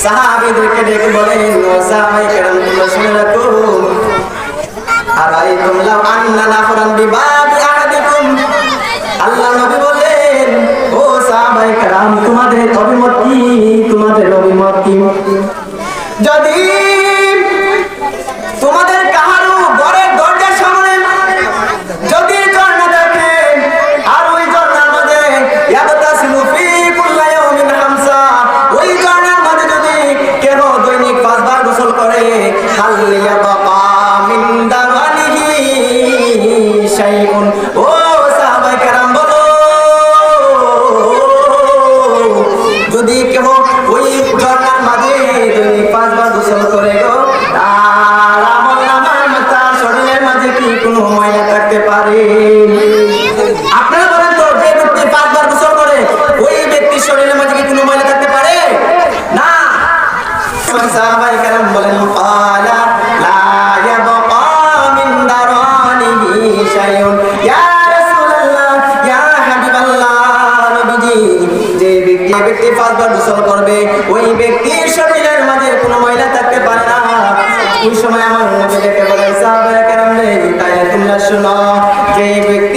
সাহাবীদেরকে ডেকে বলেন, ও সাহাবায়ে কেরাম তোমরা শুনে রাখো, আরাইতুম লাউ আন্না নাফরান বিবাবি আহাদিকুম, আল্লাহ নবী বলেন, ও সাহাবায়ে কেরাম তোমাদের অভিমত কি? যদি তোমাদের কাহারো ঘরের দরজার সামনে যদি ঝর্ণা থাকে, আর ওই ঝর্ণার মধ্যে ইয়াগতাসিলু ফি কুল্লি ইয়াউমিন খামসা, ওই ঝর্ণার মধ্যে যদি কেহ দৈনিক 5 বার গোসল করে, হাল ইয়াবাকা মিন দাওয়ানিহি শাইউন, ও সাহাবায়ে কেরাম বলো, যদি কেহ ওই ঝর্ণার মধ্যে দৈনিক 5 বার গোসল করে গো, তার আমলনামার মধ্যে শরীরের মাঝে কি কোনো ময়লা থাকতে পারে? আপনারা বলেন তো, যে ব্যক্তি 5 বার গোসল করে ওই ব্যক্তির শরীরের মাঝে কি কোনো ময়লা থাকতে পারে? না। সাহাবায়ে কেরাম বলেন, ক্বালা লা ইয়াবকা মিন দারানিহি শাইউন, ইয়া রাসূলুল্লাহ, ইয়া হাবিবাল্লাহ, নবীজি, যে ব্যক্তি 5 বার গোসল করবে ওই ব্যক্তির শরীরের মাঝে কোনো ময়লা থাকতে পারে না। ওই সময় আমার নবী ডেকে বলেন, সাহাবায়ে কেরাম রে, তাই তোমরা শোনো, যে ব্যক্তি